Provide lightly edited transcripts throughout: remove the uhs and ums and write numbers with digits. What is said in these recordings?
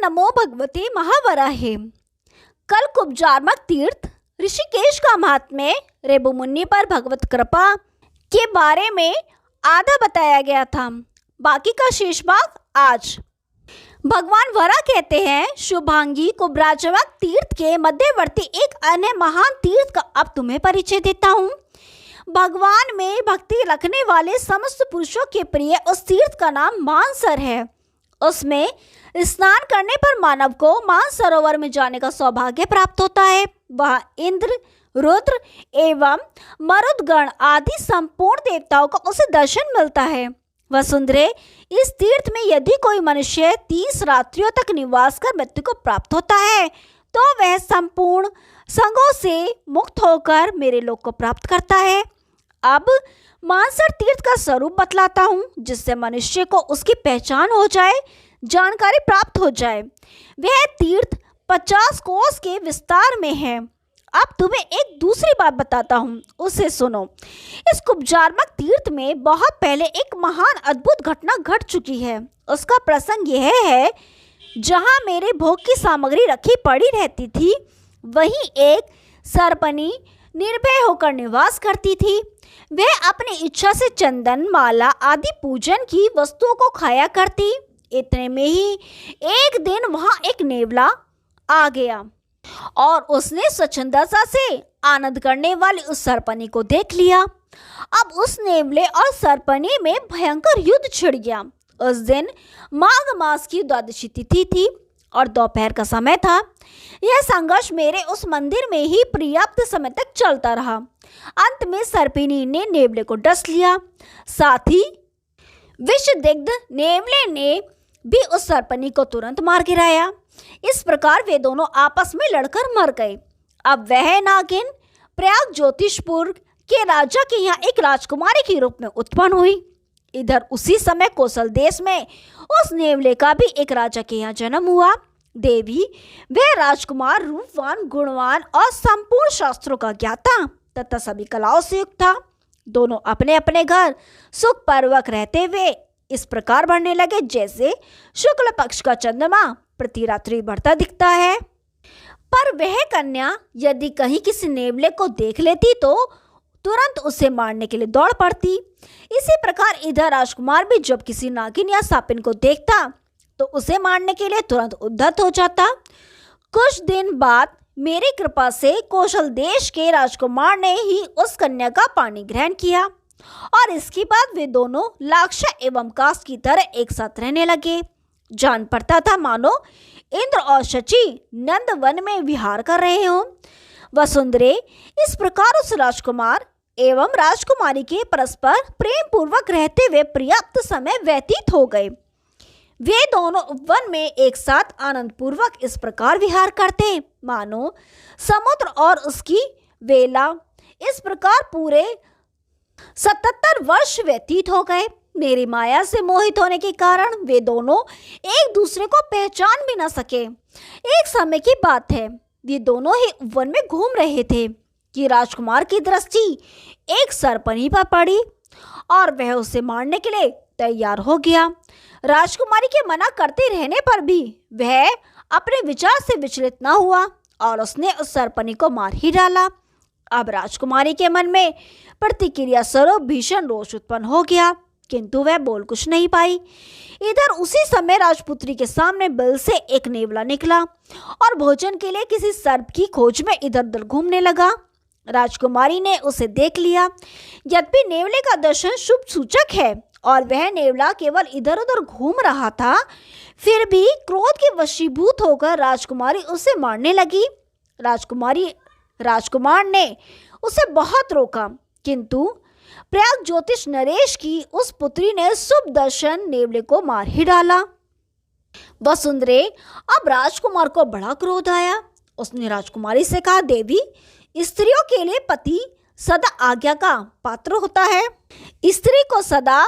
नमो भगवते महावराहे। कल कुब्जार्मक तीर्थ ऋषिकेश का महात्म्य रेबु मुनि पर भगवत कृपा के बारे में आधा बताया गया था। बाकी का शेष भाग आज। भगवान वरा कहते हैं, शुभांगी कुब्राजमक तीर्थ के मध्यवर्ती एक अन्य महान तीर्थ का अब तुम्हें परिचय देता हूँ। भगवान में भक्ति रखने वाले समस्त पुरुषों के प्रिय उस तीर्थ का नाम मानसर है। उसमें स्नान करने पर मानव को मानसरोवर में जाने का सौभाग्य प्राप्त होता है। वह इंद्र, रुद्र एवं मरुदगण आदि संपूर्ण देवताओं को उसे दर्शन मिलता है। वसुंधरे, इस तीर्थ में यदि कोई मनुष्य 30 रात्रियों तक निवास कर मृत्यु को प्राप्त होता है तो वह संपूर्ण संगों से मुक्त होकर मेरे लोक को प्राप्त करता है। अब मानसर तीर्थ का स्वरूप बतलाता हूँ, जिससे मनुष्य को उसकी पहचान हो जाए, जानकारी प्राप्त हो जाए। वह तीर्थ 50 कोस के विस्तार में है। अब तुम्हें एक दूसरी बात बताता हूँ, उसे सुनो। इस कुब्जार्मक तीर्थ में बहुत पहले एक महान अद्भुत घटना घट चुकी है। उसका प्रसंग यह है, जहाँ मेरे भोग की सामग्री रखी पड़ी रहती थी, वहीं एक सर्पनी निर्भय होकर निवास करती थी। वह अपनी इच्छा से चंदन, माला आदि पूजन की वस्तुओं को खाया करती। इतने में ही एक दिन वहाँ एक नेवला आ गया और उसने स्वच्छंदता से आनंद करने वाली उस सर्पनी को देख लिया। अब उस नेवले और सर्पनी में भयंकर युद्ध छिड़ गया। उस दिन माघ मास की द्वादशी तिथि थी और दोपहर का समय था। यह संघर्ष मेरे उस मंदिर में ही पर्याप्त समय तक चलता रहा। अंत में सर्पिनी ने नेवले को डस लिया। साथ ही विषदग्ध नेवले ने भी उस सर्पनी को तुरंत मार गिराया। इस प्रकार वे दोनों आपस में लड़कर मर गए। अब वह नागिन प्रयाग ज्योतिषपुर के राजा के यहाँ एक राजकुमारी के रूप में उत्पन्न हुई। इधर उसी समय कौशल देश में उस नेवले का भी एक राजा के यहाँ जन्म हुआ। देवी, वह राजकुमार रूपवान, गुणवान और संपूर्ण शास्त्रों का ज्ञाता तथा सभी कलाओं से युक्त था। दोनों अपने अपने घर सुख पूर्वक रहते हुए इस प्रकार बढ़ने लगे, जैसे शुक्ल पक्ष का चंद्रमा प्रति रात्रि बढ़ता दिखता है। पर वह कन्या यदि कहीं किसी नेवले को देख लेती तो तुरंत उसे मारने के लिए दौड़ पड़ती। इसी प्रकार इधर राजकुमार भी जब किसी नागिन या सापिन को देखता तो उसे मारने के लिए तुरंत उद्धत हो जाता। कुछ दिन बाद मेरी कृपा से कौशल देश के राजकुमार ने ही उस कन्या का पानी ग्रहण किया और इसके बाद वे दोनों लाक्षा एवं कास की तरह एक साथ रहने लगे। जान पड़ता था मानो इंद्र और शची नंदवन में विहार कर रहे हों। वसुंधरे, इस प्रकार उस राजकुमार एवं राजकुमारी के परस्पर प्रेम पूर्वक रहते हुए पर्याप्त समय व्यतीत हो गए। वे दोनों वन में एक साथ आनंद पूर्वक इस प्रकार विहार करते मानो समुद्र और उसकी वेला। इस प्रकार पूरे 77 वर्ष व्यतीत हो गए। मेरी माया से मोहित होने के कारण वे दोनों एक दूसरे को पहचान भी न सके। एक समय की बात है, ये दोनों ही वन में घूम रहे थे कि राजकुमार की दृष्टि एक सर्पनी पर पड़ी और वह उसे मारने के लिए तैयार हो गया। राजकुमारी के मना करते रहने पर भी वह अपने विचार से विचलित न हुआ और उसने उस सर्पनी को मार ही डाला। अब राजकुमारी के मन में प्रतिक्रिया स्वरूप भीषण रोष उत्पन्न हो गया, किंतु वह बोल कुछ नहीं पाई। इधर उसी समय राजपुत्री के सामने बिल से एक नेवला निकला और भोजन के लिए किसी सर्प की खोज में इधर उधर घूमने लगा। राजकुमारी ने उसे देख लिया। यद्यपि नेवले का दर्शन शुभ सूचक है और वह नेवला केवल इधर उधर घूम रहा था, फिर भी क्रोध के वशीभूत होकर राजकुमारी उसे मारने लगी। राजकुमार ने उसे बहुत रोका, किंतु प्रयाग ज्योतिष नरेश की उस पुत्री ने शुभ दर्शन नेवले को मार ही डाला। वसुंधरे, अब राजकुमार को बड़ा क्रोध आया। उसने राजकुमारी से कहा, देवी, स्त्रियों के लिए पति सदा आज्ञा का पात्र होता है। स्त्री को सदा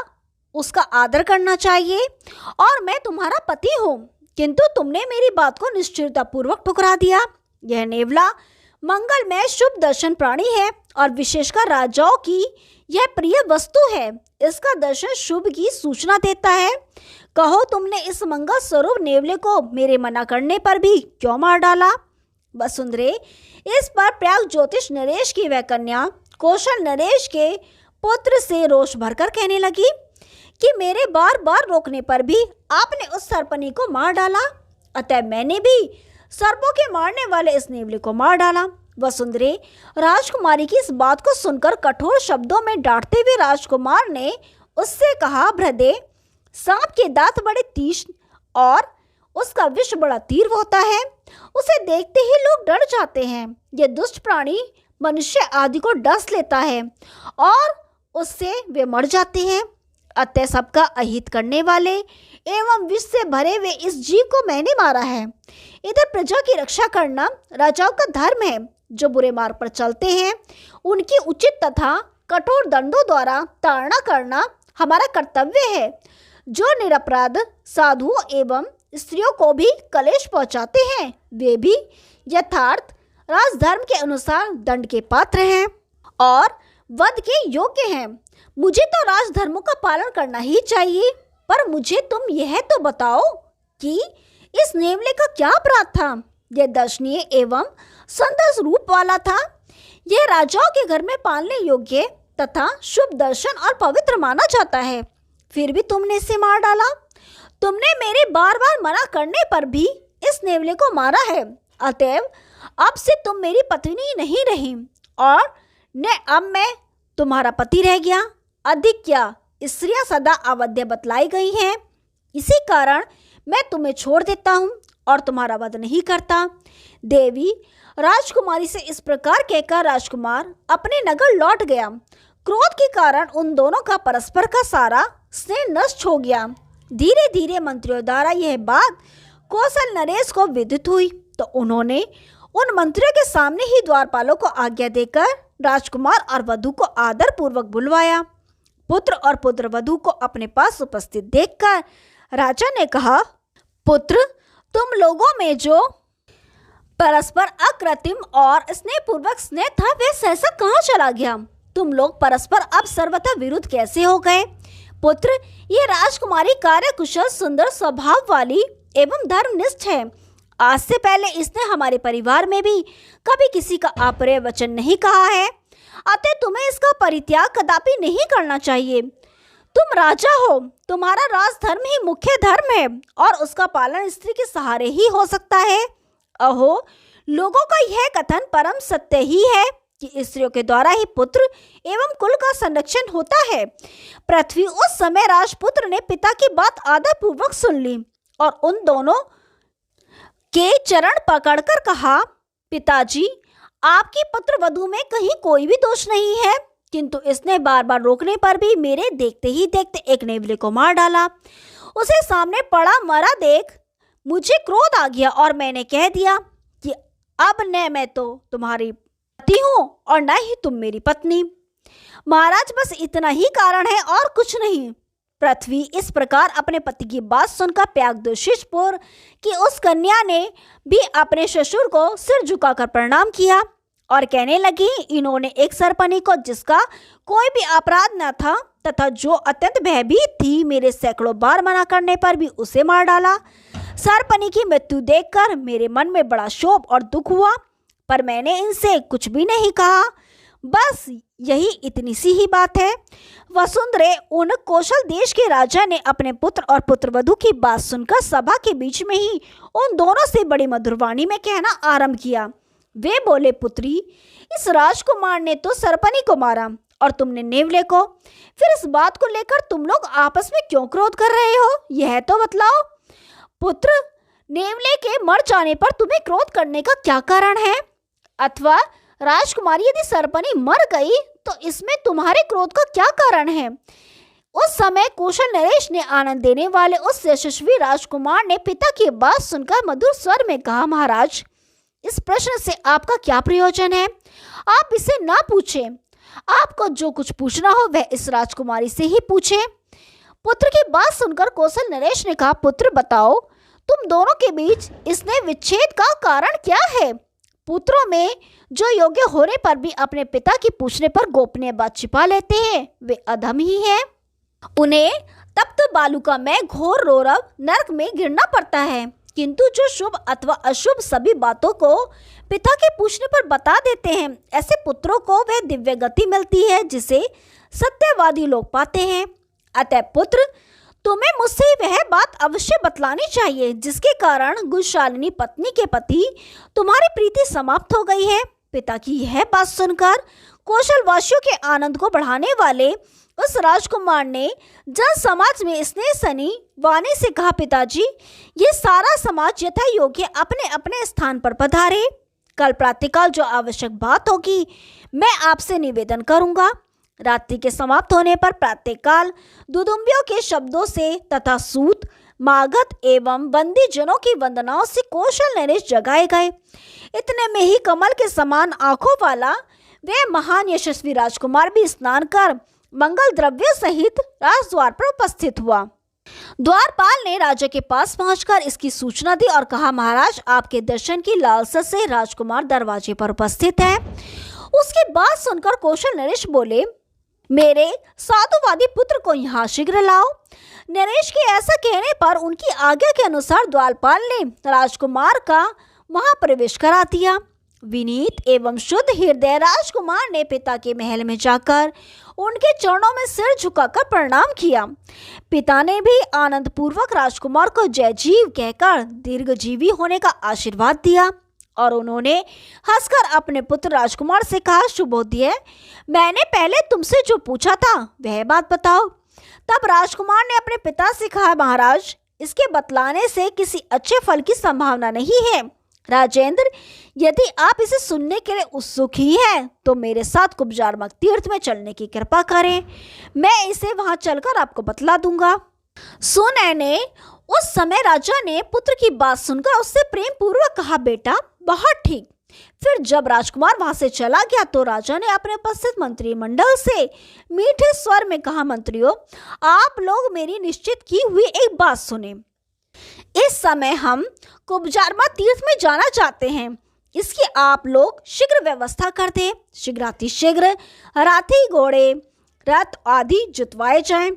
उसका आदर करना चाहिए और मैं तुम्हारा पति हूँ, किंतु तुमने मेरी बात को निश्चयता पूर्वक ठुकरा दिया। यह नेवला मंगलमय शुभ दर्शन प्राणी है और विशेषकर राजाओं की यह प्रिय वस्तु है। इसका दर्शन शुभ की सूचना देता है। कहो, तुमने इस मंगल स्वरूप नेवले को मेरे मना करने पर भी क्यों मार डाला? वसुंधरे, इस पर प्रयाग ज्योतिष नरेश की वह कन्या कौशल नरेश के पुत्र से रोष भरकर कहने लगी कि मेरे बार बार रोकने पर भी आपने उस सर्पनी को मार डाला, अतः मैंने भी सर्पों के मारने वाले इस नेवले को मार डाला। वसुंधरे, राजकुमारी की इस बात को सुनकर कठोर शब्दों में डांटते हुए राजकुमार ने उससे कहा, भ्रदे, सांप के दांत बड़े तीक्ष्ण और उसका विष बड़ा तीव्र होता है। उसे देखते ही लोग डर जाते हैं। यह दुष्ट प्राणी मनुष्य आदि को डस लेता है और उससे वे मर जाते हैं। अतः सबका अहित करने वाले एवं विष से भरे हुए इस जीव को मैंने मारा है। इधर प्रजा की रक्षा करना राजाओं का धर्म है। जो बुरे मार्ग पर चलते हैं उनकी उचित तथा कठोर दंडों द्वारा ताड़ना करना हमारा कर्तव्य है। जो निरपराध साधुओं एवं स्त्रियों को भी कलेश पहुंचाते हैं वे भी यथार्थ राजधर्म के अनुसार दंड के पात्र हैं और वध के योग्य हैं। मुझे तो राजधर्मों का पालन करना ही चाहिए, पर मुझे तुम यह तो बताओ कि इस नेवले का क्या अपराध था? यह दर्शनीय एवं सुंदर रूप वाला था। यह राजाओं के घर में पालने योग्य तथा शुभ दर्शन और पवित्र माना जाता है, फिर भी तुमने इसे मार डाला। तुमने मेरे बार बार मना करने पर भी इस नेवले को मारा है, अतएव अब से तुम मेरी पत्नी नहीं रही और न अब मैं तुम्हारा पति रह गया। अधिक क्या, स्त्रियां सदा अवध्य बतलाई गई हैं, इसी कारण मैं तुम्हें छोड़ देता हूँ और तुम्हारा वध नहीं करता। देवी, राजकुमारी से इस प्रकार कहकर राजकुमार अपने नगर लौट गया। क्रोध के कारण उन दोनों का परस्पर का सारा स्नेह नष्ट हो गया। धीरे धीरे मंत्रियों द्वारा यह बात कौशल नरेश को विदित हुई तो उन्होंने उन मंत्रियों के सामने ही द्वारपालों को आज्ञा देकर राजकुमार और वधू को आदर पूर्वक बुलवाया। पुत्र और पुत्र वधू को अपने पास उपस्थित देखकर राजा ने कहा, पुत्र, तुम लोगों में जो परस्पर अकृत्रिम और स्नेहपूर्वक स्नेह था वह सहसा कहाँ चला गया? तुम लोग परस्पर अब सर्वथा विरुद्ध कैसे हो गए? पुत्र, ये राजकुमारी कार्य कुशल, सुंदर स्वभाव वाली एवं धर्मनिष्ठ है। आज से पहले इसने हमारे परिवार में भी कभी किसी का अप्रिय वचन नहीं कहा है, अतः तुम्हें इसका परित्याग कदापि नहीं करना चाहिए। तुम राजा हो, तुम्हारा राजधर्म ही मुख्य धर्म है और उसका पालन स्त्री के सहारे ही हो सकता है। अहो, लोगों का यह कथन परम सत्य ही है कि स्त्रियों के द्वारा ही पुत्र एवं कुल का संरक्षण होता है। पृथ्वी उस समय राजपुत्र ने पिता की बात आदरपूर्वक सुन ली और उन दोनों के चरण पकड़कर कहा, पिताजी, आपकी पुत्र वधू में कहीं कोई भी दोष नहीं है, किंतु इसने बार बार रोकने पर भी मेरे देखते ही देखते एक नेवले को मार डाला। उसे सामने पड़ा मरा देख मुझे क्रोध आ गया और मैंने कह दिया कि अब न मैं तो तुम्हारी पति हूँ और न ही तुम मेरी पत्नी। महाराज, बस इतना ही कारण है और कुछ नहीं। पृथ्वी इस प्रकार अपने पति की बात सुनकर प्यागदुशिषपुर की उस कन्या ने भी अपने ससुर को सिर झुकाकर प्रणाम किया और कहने लगी, इन्होंने एक सरपनी को जिसका कोई भी अपराध न था तथा जो अत्यंत भयभीत थी, मेरे सैकड़ों बार मना करने पर भी उसे मार डाला। सरपनी की मृत्यु देखकर मेरे मन में बड़ा शोक और दुख हुआ, पर मैंने इनसे कुछ भी नहीं कहा। बस यही इतनी सी ही बात है। वसुंधरे, उन कौशल देश के राजा ने अपने पुत्र और पुत्रवधू की बात सुनकर सभा के बीच में ही उन दोनों से बड़ी मधुर वाणी में कहना आरंभ किया। वे बोले, पुत्री, इस राजकुमार ने तो सरपनी को मारा और तुमने नेवले को। फिर इस बात को लेकर तुम लोग आपस में क्यों क्रोध कर रहे हो, यह तो बतलाओ। पुत्र, नेवले के मर जाने पर तुम्हें क्रोध करने का क्या कारण है? अथवा राजकुमारी, यदि सरपनी मर गई तो इसमें तुम्हारे क्रोध का क्या कारण है? उस समय कौशल नरेश ने आनंद देने वाले उस यशस्वी राजकुमार ने पिता की बात सुनकर मधुर स्वर में कहा, महाराज, इस प्रश्न से आपका क्या प्रयोजन है? आप इसे ना पूछें। आपको जो कुछ पूछना हो वह इस राजकुमारी से ही पूछे। पुत्र की बात सुनकर कौशल नरेश ने कहा, पुत्र, बताओ, तुम दोनों के बीच इसने विच्छेद का कारण क्या है? पुत्रों में जो योग्य होने पर भी अपने पिता की पूछने पर गोपनीय बात छिपा लेते हैं, वे अधम ही हैं। उन्हें तब तो बालुका में घोर रौरव नरक में गिरना पड़ता है, किंतु जो शुभ अथवा अशुभ सभी बातों को पिता के पूछने पर बता देते हैं, ऐसे पुत्रों को वह दिव्य गति मिलती है जिसे सत्यवादी लोग पाते हैं। अतः पुत्र, तुम्हें मुझसे वह बात अवश्य बतलानी चाहिए जिसके कारण गुणशालिनी पत्नी के प्रति तुम्हारी प्रीति समाप्त हो गई है। पिता की यह बात सुनकर कौशलवासियों के आनंद को बढ़ाने वाले उस राजकुमार ने जन समाज में स्नेह सनी वाणी से कहा, पिताजी, ये सारा समाज यथा योग्य अपने अपने स्थान पर पधारे। कल प्रातःकाल जो आवश्यक बात होगी मैं आपसे निवेदन करूंगा। रात्रि के समाप्त होने पर प्रातःकाल दुदुम्बियों के शब्दों से तथा सूत, मागध एवं बंदी जनों की वंदनाओं से कौशल नरेश जगाए गए। इतने में ही कमल के समान आंखों वाला वह महान यशस्वी राजकुमार भी स्नान कर मंगल द्रव्य सहित राजद्वार पर उपस्थित हुआ। द्वारपाल ने राजा के पास पहुंचकर इसकी सूचना दी और कहा, महाराज, आपके दर्शन की लालसा से राजकुमार दरवाजे पर उपस्थित है। उसकी बात सुनकर कौशल नरेश बोले, मेरे साधुवादी पुत्र को यहाँ शीघ्र लाओ। नरेश के ऐसा कहने पर उनकी आज्ञा के अनुसार द्वारपाल ने राजकुमार का वहां प्रवेश करा दिया। विनीत एवं शुद्ध हृदय राजकुमार ने पिता के महल में जाकर उनके चरणों में सिर झुकाकर प्रणाम किया। पिता ने भी आनंद पूर्वक राजकुमार को जय जीव कहकर दीर्घजीवी होने का आशीर्वाद दिया और उन्होंने हंसकर अपने पुत्र राजकुमार से कहा, शुभोदय, मैंने पहले तुमसे जो पूछा था वह बात बताओ। तब राजकुमार ने अपने पिता से कहा, महाराज, इसके बतलाने से किसी अच्छे फल की संभावना नहीं है। राजेंद्र, यदि आप इसे सुनने के लिए उत्सुक ही हैं तो मेरे साथ कुब्जारमक तीर्थ में चलने की कृपा करें। मैं इसे वहां चलकर आपको बतला दूंगा। सुनैने उस समय राजा ने पुत्र की बात सुनकर उससे प्रेम पूर्वक कहा, बेटा, बहुत ठीक। फिर जब राजकुमार वहां से चला गया तो राजा ने अपने उपस्थित मंत्रिमंडल से मीठे स्वर में कहा, मंत्रियों, आप लोग मेरी निश्चित की हुई एक बात सुने। इस समय हम कुब्जारमा तीर्थ में जाना चाहते हैं। इसकी आप लोग शीघ्र व्यवस्था कर दें। शीघ्रातिशीघ्र हाथी, घोड़े, रथ आदि जुतवाए जाएं।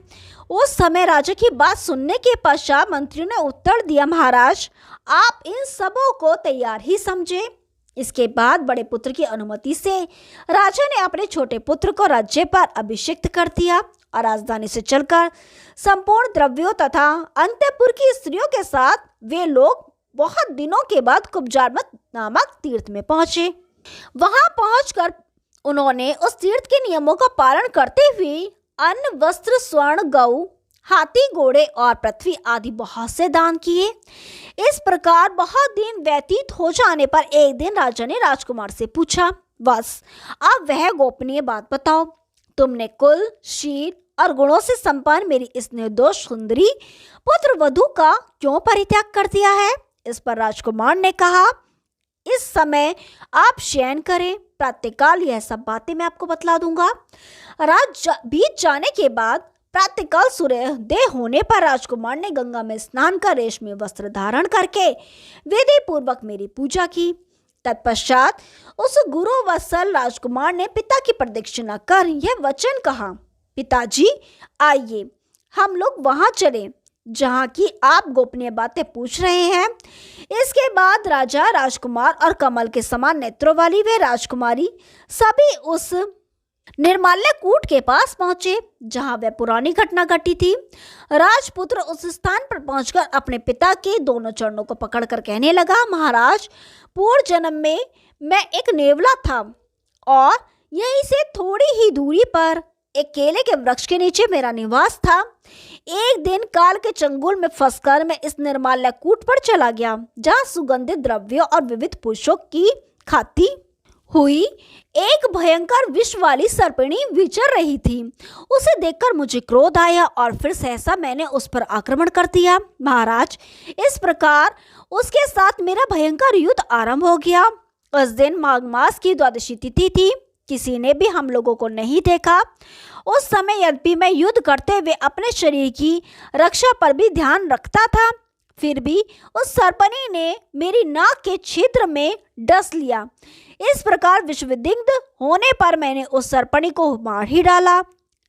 उस समय राजा की बात सुनने के पश्चात मंत्रियों ने उत्तर दिया, महाराज, आप इन सबों को तैयार ही समझे। इसके बाद बड़े पुत्र की अनुमति से राजा ने अपने छोटे पुत्र को राज्य पर अभिषिक्त कर दिया और राजधानी से चलकर संपूर्ण द्रव्यों तथा अंतपुर की स्त्रियों के साथ वे लोग बहुत दिनों के बाद कुब्जारमक नामक तीर्थ में पहुंचे। वहां पहुंचकर उन्होंने उस तीर्थ के नियमों का पालन करते हुए अन्न, वस्त्र, स्वर्ण, गौ, हाथी, घोड़े और पृथ्वी आदि बहुत से दान किए। इस प्रकार बहुत दिन व्यतीत हो जाने पर एक दिन राजा ने राजकुमार से पूछा, बस अब वह गोपनीय बात बताओ, तुमने कुल, शील और गुणों से संपन्न मेरी इस निर्दोष सुंदरी पुत्र वधू का क्यों परित्याग कर दिया है? इस पर राजकुमार ने कहा, इस समय आप शयन करें, प्रातःकाल यह सब बातें मैं आपको बतला दूंगा। रात बीत जाने के बाद प्रातःकाल सूर्योदय होने पर राजकुमार ने गंगा में स्नान कर रेशमी वस्त्र धारण करके विधि पूर्वक मेरी पूजा की। तत्पश्चात उस गुरु वत्सल राजकुमार ने पिता की प्रदक्षिणा कर यह वचन कहा, पिताजी, आइए हम लोग वहां चलें जहाँ की आप गोपनीय बातें पूछ रहे हैं। इसके बाद राजा, राजकुमार और कमल के समान नेत्रों वाली वे राजकुमारी सभी उस निर्माल्य कूट के पास पहुंचे जहां वह पुरानी घटना घटी थी। राजपुत्र उस स्थान पर पहुंचकर अपने पिता के दोनों चरणों को पकड़कर कहने लगा, महाराज, पूर्व जन्म में मैं एक नेवला था और यहीं से थोड़ी ही दूरी पर एक केले के वृक्ष के नीचे मेरा निवास था। एक दिन काल के चंगुल में फंसकर मैं इस निर्माल्य कूट पर चला गया जहाँ सुगंधित द्रव्यों और विविध पुष्पों की खाती हुई एक भयंकर विष वाली सर्पिणी विचर रही थी। उसे देखकर मुझे क्रोध आया और फिर सहसा मैंने उस पर आक्रमण कर दिया। महाराज, इस प्रकार उसके साथ मेरा भयंकर युद्ध आरंभ हो गया। उस दिन माघ मास की द्वादशी तिथि थी। किसी ने भी हम लोगों को नहीं देखा। उस समय यद्यपि मैं युद्ध करते हुए अपने शरीर की रक्षा पर भी ध्यान रखता था, फिर भी उस सर्पनी ने मेरी नाक के क्षेत्र में डस लिया। इस प्रकार विश्वविदिग्ध होने पर मैंने उस सर्पनी को मार ही डाला।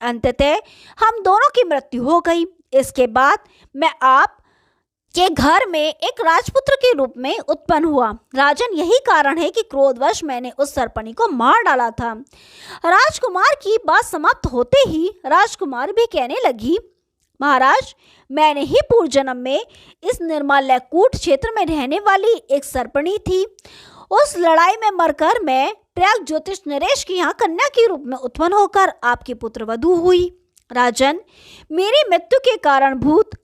अंततः हम दोनों की मृत्यु हो गई। इसके बाद मैं आप के घर में एक राजपुत्र के रूप में उत्पन्न हुआ। राजन, यही कारण है कि क्रोधवश मैंने उस सर्पनी को मार डाला था। राजकुमार की बात समाप्त होते ही राजकुमार भी कहने लगी, महाराज, मैंने ही पूर्व जन्म में इस निर्माल्यकूट क्षेत्र में रहने वाली एक सर्पणी थी। उस लड़ाई में मरकर मैं प्रयाग ज्योतिष नरेश की यहाँ कन्या के रूप में उत्पन्न होकर आपकी पुत्रवधू हुई। राजन, मेरी मृत्यु के कारणभूत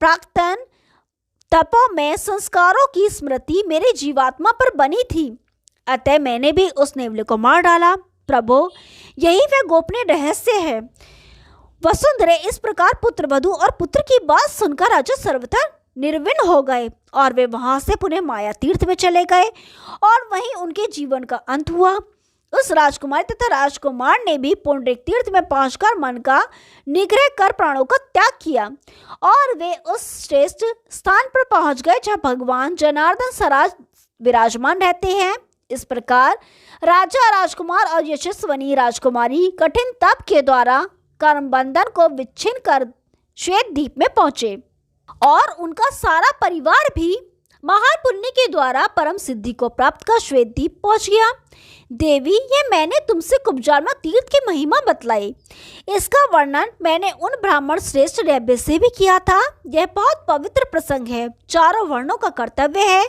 प्राक्तन तपों में संस्कारों की स्मृति मेरे जीवात्मा पर बनी थी, अतः मैंने भी उस नेवले को मार डाला। प्रभु, यही वह गोपनीय रहस्य है। वसुंधरे, इस प्रकार पुत्रवधू और पुत्र की बात सुनकर राजा सर्वथा निर्विन्न हो गए और वे वहां से पुनः माया तीर्थ में चले गए और वहीं उनके जीवन का अंत हुआ। उस राजकुमारी तथा राजकुमार ने भी पुंडरीक तीर्थ में पहुंचकर मन का निग्रह कर प्राणों का त्याग किया और वे उस श्रेष्ठ स्थान पर पहुंच गए जहां भगवान जनार्दन सराज विराजमान रहते हैं। इस प्रकार राजा, राजकुमार और यशस्वनी राजकुमारी कठिन तप के द्वारा कर्म बंधन को विच्छिन्न कर श्वेत द्वीप में पहुंचे और उनका सारा परिवार भी महान पुण्य के द्वारा परम सिद्धि को प्राप्त कर श्वेत द्वीप पहुंच गया। देवी, ये मैंने तुमसे कुब्जारमा तीर्थ की महिमा बतलाई। इसका वर्णन मैंने उन ब्राह्मण श्रेष्ठ रैब्य से भी किया था। यह बहुत पवित्र प्रसंग है। चारों वर्णों का कर्तव्य है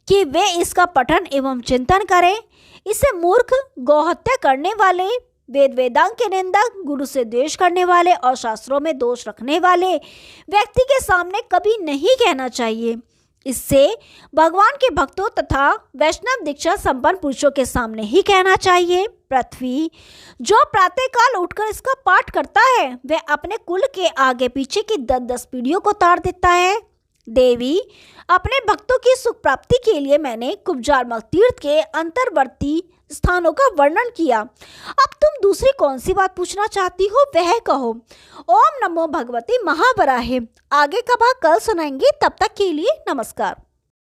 कि वे इसका पठन एवं चिंतन करें। इसे मूर्ख, गौहत्या करने वाले, वेद वेदांग के निंदक, गुरु से द्वेष करने वाले और शास्त्रों में दोष रखने वाले व्यक्ति के सामने कभी नहीं कहना चाहिए। इससे भगवान के भक्तों तथा वैष्णव दीक्षा संपन्न पुरुषों के सामने ही कहना चाहिए। पृथ्वी, जो प्रातःकाल उठकर इसका पाठ करता है वह अपने कुल के आगे पीछे की 10-10 पीढ़ियों को तार देता है। देवी, अपने भक्तों की सुख प्राप्ति के लिए मैंने कुब्जारमा तीर्थ के अंतर्वर्ती स्थानों का वर्णन किया। अब तुम दूसरी कौन सी बात पूछना चाहती हो वह कहो। ओम नमो भगवती महावराहे। आगे का भाग कल सुनाएंगे। तब तक के लिए नमस्कार।